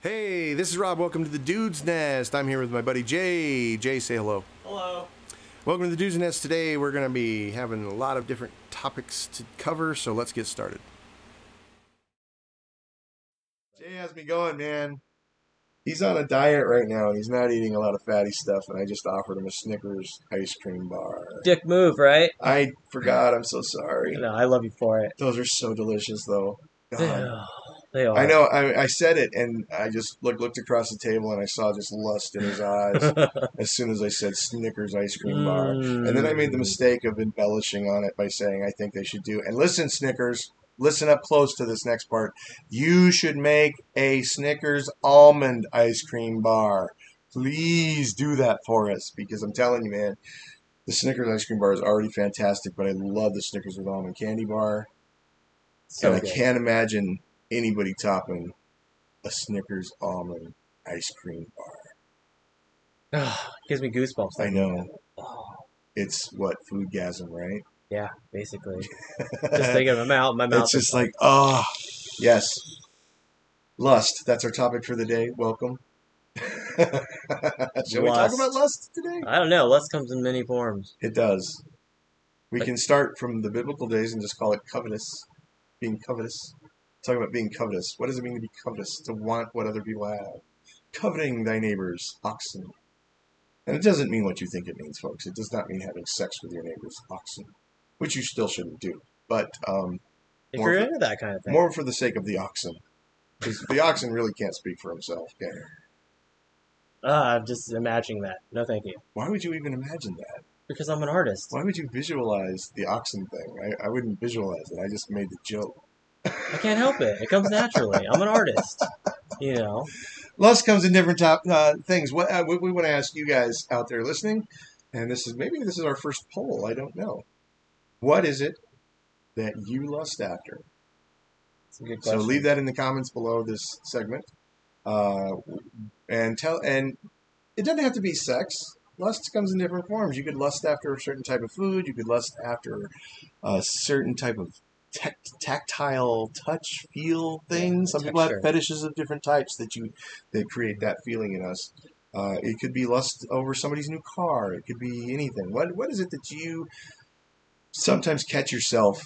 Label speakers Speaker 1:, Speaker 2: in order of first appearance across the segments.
Speaker 1: Hey, this is Rob. Welcome to the Dude's Nest. I'm here with my buddy Jay. Jay, say hello.
Speaker 2: Hello.
Speaker 1: Welcome to the Dude's Nest. Today we're going to be having a lot of different topics to cover, so let's get started. Jay has me going, man. He's on a diet right now, and he's not eating a lot of fatty stuff, and I just offered him a Snickers ice cream bar.
Speaker 2: Dick move, right?
Speaker 1: I forgot. I'm so sorry.
Speaker 2: No, I love you for it.
Speaker 1: Those are so delicious, though. God.
Speaker 2: They are.
Speaker 1: I know. I said it, and I just looked across the table, and I saw just lust in his eyes as soon as I said Snickers ice cream bar. And then I made the mistake of embellishing on it by saying I think they should do. And listen, Snickers, listen up close to this next part. You should make a Snickers almond ice cream bar. Please do that for us, because I'm telling you, man, the Snickers ice cream bar is already fantastic, but I love the Snickers with almond candy bar.
Speaker 2: So
Speaker 1: and
Speaker 2: good.
Speaker 1: I can't imagine anybody topping a Snickers almond ice cream bar.
Speaker 2: Gives me goosebumps.
Speaker 1: I know.
Speaker 2: Oh,
Speaker 1: It's what, foodgasm, right?
Speaker 2: yeah, basically. Just thinking of my mouth.
Speaker 1: It's just like, oh, yes. Lust. That's our topic for the day. Welcome. Shall we talk about lust today?
Speaker 2: I don't know. Lust comes in many forms.
Speaker 1: It does. We can start from the biblical days and just call it covetous. Being covetous. Talk about being covetous. What does it mean to be covetous? To want what other people have. Coveting thy neighbor's oxen. And it doesn't mean what you think it means, folks. It does not mean having sex with your neighbor's oxen, which you still shouldn't do. But
Speaker 2: If you're into that kind of thing.
Speaker 1: more for the sake of the oxen, because the oxen really can't speak for himself, can he?
Speaker 2: I'm just imagining that. No, thank you.
Speaker 1: Why would you even imagine that?
Speaker 2: Because I'm an artist.
Speaker 1: Why would you visualize the oxen thing? I wouldn't visualize it. I just made the joke.
Speaker 2: I can't help it. It comes naturally. I'm an artist. You know.
Speaker 1: Lust comes in different things. What we want to ask you guys out there listening, and this is our first poll. I don't know. What is it that you lust after?
Speaker 2: It's a good question.
Speaker 1: So leave that in the comments below this segment, and it doesn't have to be sex. Lust comes in different forms. You could lust after a certain type of food. You could lust after a certain type of tactile touch, feel thing. Some people have fetishes of different types that create that feeling in us. It could be lust over somebody's new car. It could be anything. What is it that you sometimes catch yourself,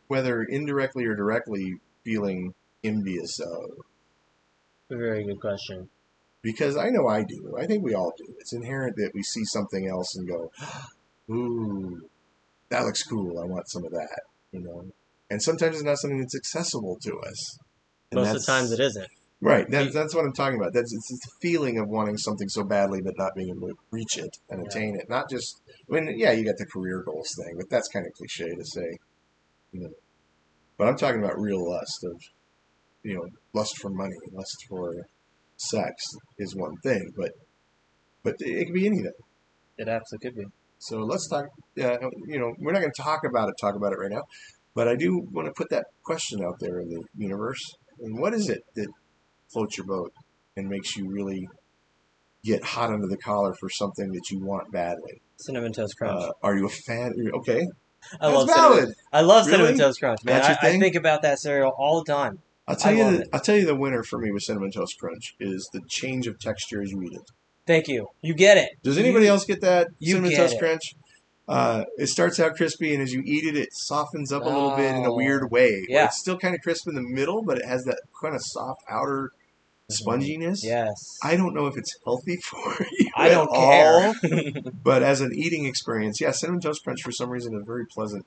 Speaker 1: whether indirectly or directly, feeling envious of?
Speaker 2: A very good question.
Speaker 1: Because I know I do. I think we all do. It's inherent that we see something else and go, ooh, that looks cool. I want some of that. You know, and sometimes it's not something that's accessible to us. And
Speaker 2: Most of the times it isn't.
Speaker 1: Right. That's what I'm talking about. It's the feeling of wanting something so badly but not being able to reach it and attain it. Not just you got the career goals thing, but that's kind of cliche to say. You know, but I'm talking about real lust of, lust for money, lust for sex is one thing, but it could be anything.
Speaker 2: It absolutely could be.
Speaker 1: So let's talk. We're not going to talk about it right now, but I do want to put that question out there in the universe. And what is it that floats your boat and makes you really get hot under the collar for something that you want badly?
Speaker 2: Cinnamon Toast Crunch.
Speaker 1: Are you a fan? Okay,
Speaker 2: I
Speaker 1: that's
Speaker 2: love
Speaker 1: valid.
Speaker 2: I love
Speaker 1: Really?
Speaker 2: Cinnamon Toast Crunch, man.
Speaker 1: That's your thing?
Speaker 2: I think about that cereal all the time.
Speaker 1: I'll tell you the winner for me with Cinnamon Toast Crunch is the change of texture as you eat it.
Speaker 2: Thank you. You get it.
Speaker 1: Does anybody else get that?
Speaker 2: You
Speaker 1: Cinnamon
Speaker 2: get
Speaker 1: Toast
Speaker 2: it.
Speaker 1: Crunch? It starts out crispy, and as you eat it, it softens up a little bit in a weird way.
Speaker 2: Yeah.
Speaker 1: It's still kind of crisp in the middle, but it has that kind of soft outer sponginess.
Speaker 2: Yes.
Speaker 1: I don't know if it's healthy for you
Speaker 2: I don't care.
Speaker 1: but as an eating experience, yeah, Cinnamon Toast Crunch for some reason is a very pleasant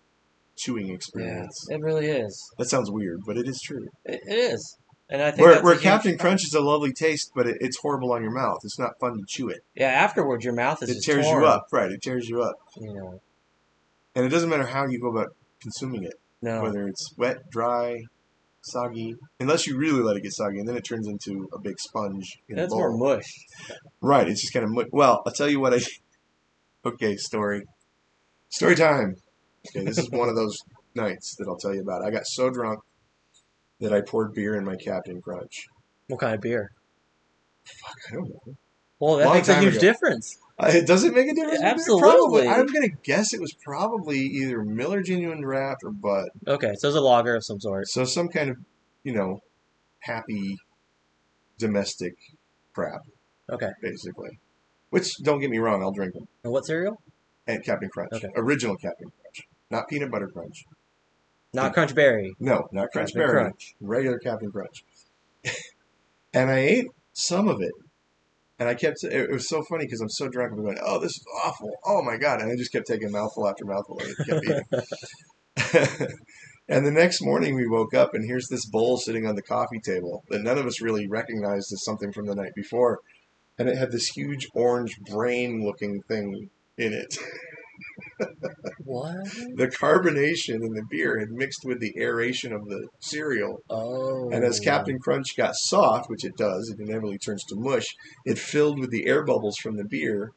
Speaker 1: chewing experience.
Speaker 2: Yeah, it really is.
Speaker 1: That sounds weird, but it is true.
Speaker 2: It is. And I think
Speaker 1: where Captain Crunch is a lovely taste, but it's horrible on your mouth. It's not fun to chew it.
Speaker 2: Yeah, afterwards your mouth is
Speaker 1: It
Speaker 2: just
Speaker 1: tears
Speaker 2: torn.
Speaker 1: you up, right? It tears you up.
Speaker 2: You know.
Speaker 1: And it doesn't matter how you go about consuming it,
Speaker 2: No.
Speaker 1: whether it's wet, dry, soggy, unless you really let it get soggy, and then it turns into a big sponge in a
Speaker 2: That's
Speaker 1: bowl.
Speaker 2: more mush.
Speaker 1: Right, it's just kind of well, I'll tell you what okay, story time. Okay, this is one of those nights that I'll tell you about. I got so drunk that I poured beer in my Captain Crunch.
Speaker 2: What kind of beer?
Speaker 1: Fuck, I don't know.
Speaker 2: Well, that
Speaker 1: Long
Speaker 2: makes a
Speaker 1: time
Speaker 2: huge
Speaker 1: ago.
Speaker 2: difference.
Speaker 1: Does it make a difference?
Speaker 2: Absolutely.
Speaker 1: Probably. I'm going to guess it was probably either Miller Genuine Draft or Bud.
Speaker 2: Okay, so it's a lager of some sort.
Speaker 1: So some kind of, happy domestic crap,
Speaker 2: Okay.
Speaker 1: basically. Which, don't get me wrong, I'll drink them.
Speaker 2: And what cereal?
Speaker 1: And Captain Crunch.
Speaker 2: Okay.
Speaker 1: Original Captain Crunch. Not Peanut Butter Crunch.
Speaker 2: Not Crunch Berry.
Speaker 1: No, not Crunch
Speaker 2: Captain
Speaker 1: Berry.
Speaker 2: Crunch.
Speaker 1: Regular Captain Crunch. And I ate some of it. And I kept, it was so funny because I'm so drunk. I'm going, oh, this is awful. Oh my God. And I just kept taking mouthful after mouthful and kept eating. And the next morning we woke up and here's this bowl sitting on the coffee table that none of us really recognized as something from the night before. And it had this huge orange brain looking thing in it.
Speaker 2: What?
Speaker 1: The carbonation in the beer had mixed with the aeration of the cereal.
Speaker 2: Oh.
Speaker 1: And as Captain Crunch got soft, which it does, it inevitably turns to mush, it filled with the air bubbles from the beer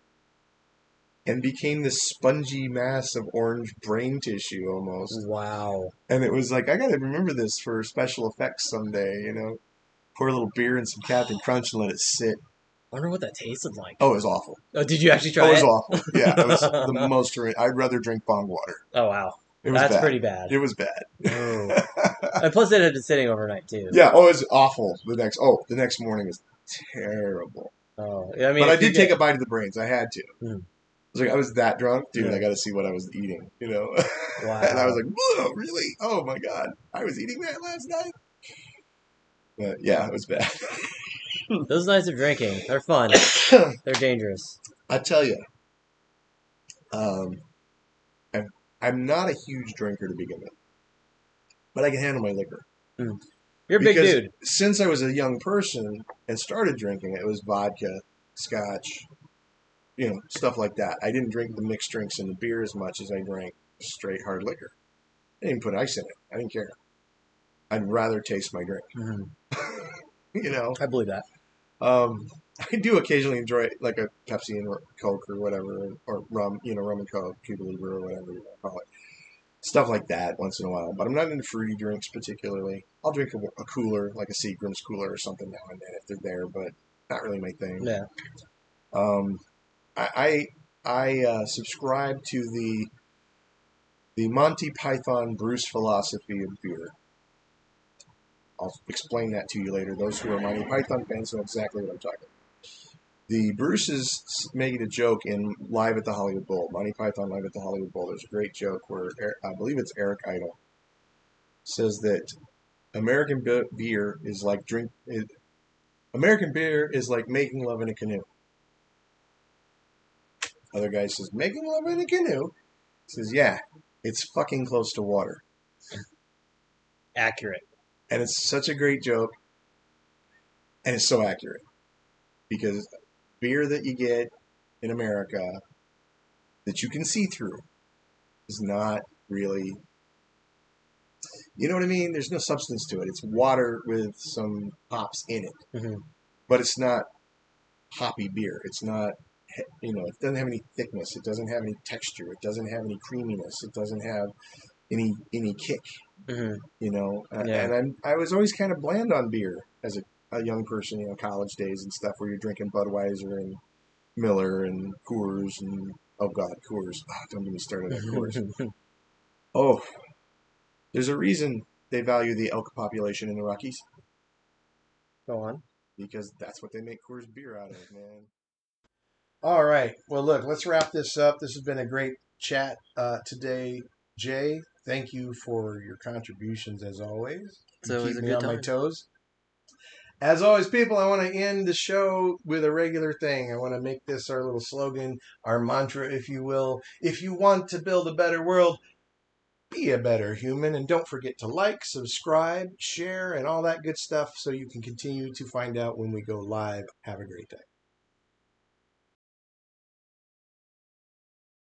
Speaker 1: and became this spongy mass of orange brain tissue almost.
Speaker 2: Wow.
Speaker 1: And it was like, I got to remember this for special effects someday, you know. Pour a little beer in some Captain Crunch and let it sit.
Speaker 2: I wonder what that tasted like.
Speaker 1: Oh, it was awful.
Speaker 2: Oh, did you actually try it?
Speaker 1: It was awful. Yeah, it was the most horrendous. I'd rather drink bong water.
Speaker 2: Oh, wow.
Speaker 1: It was
Speaker 2: That's
Speaker 1: bad.
Speaker 2: pretty bad.
Speaker 1: It was bad.
Speaker 2: Oh. And plus, it had been sitting overnight, too.
Speaker 1: Yeah, it was awful. The next morning was terrible.
Speaker 2: Oh, I mean,
Speaker 1: But I did take a bite of the brains. I had to.
Speaker 2: Mm.
Speaker 1: I was that drunk, dude.
Speaker 2: Yeah.
Speaker 1: I got to see what I was eating, you know.
Speaker 2: Wow.
Speaker 1: And I was like, whoa, really? Oh my God, I was eating that last night. But yeah, it was bad.
Speaker 2: Those nights of drinking, they're fun. They're dangerous.
Speaker 1: I tell you, I'm not a huge drinker to begin with, but I can handle my liquor.
Speaker 2: Mm. You're a big
Speaker 1: Because
Speaker 2: dude.
Speaker 1: Since I was a young person and started drinking, it was vodka, scotch, you know, stuff like that. I didn't drink the mixed drinks and the beer as much as I drank straight hard liquor. I didn't put ice in it. I didn't care. I'd rather taste my drink.
Speaker 2: Mm-hmm.
Speaker 1: You know,
Speaker 2: I believe that.
Speaker 1: I do occasionally enjoy like a Pepsi and Coke or whatever, or rum, you know, rum and Coke, Cuba Libre or whatever you want to call it. Stuff like that once in a while. But I'm not into fruity drinks particularly. I'll drink a cooler, like a Seagram's cooler or something now and then if they're there, but not really my thing.
Speaker 2: Yeah.
Speaker 1: I subscribe to the Monty Python Bruce philosophy of beer. I'll explain that to you later. Those who are Monty Python fans know exactly what I'm talking about. The Bruces made a joke in Live at the Hollywood Bowl. Monty Python Live at the Hollywood Bowl. There's a great joke where I believe it's Eric Idle says that American beer is like making love in a canoe. Other guy says, making love in a canoe? He says, yeah, it's fucking close to water.
Speaker 2: Accurate.
Speaker 1: And it's such a great joke. And it's so accurate. Because beer that you get in America that you can see through is not really, you know what I mean? There's no substance to it. It's water with some hops in it.
Speaker 2: Mm-hmm.
Speaker 1: But it's not hoppy beer. It's not, you know, it doesn't have any thickness. It doesn't have any texture. It doesn't have any creaminess. It doesn't have any kick.
Speaker 2: Mm-hmm.
Speaker 1: You know,
Speaker 2: Yeah.
Speaker 1: and I was always kind of bland on beer as a young person, you know, college days and stuff, where you're drinking Budweiser and Miller and Coors and, oh God, Coors. Oh, don't get me started on Coors. Oh, there's a reason they value the elk population in the Rockies.
Speaker 2: Go on.
Speaker 1: Because that's what they make Coors beer out of, man. All right. Well, look, let's wrap this up. This has been a great chat today, Jay. Thank you for your contributions as always.
Speaker 2: It's always
Speaker 1: keep
Speaker 2: a
Speaker 1: me
Speaker 2: good
Speaker 1: on
Speaker 2: time.
Speaker 1: my toes. As always, people, I want to end the show with a regular thing. I want to make this our little slogan, our mantra, if you will. If you want to build a better world, be a better human. And don't forget to like, subscribe, share, and all that good stuff so you can continue to find out when we go live. Have a great day.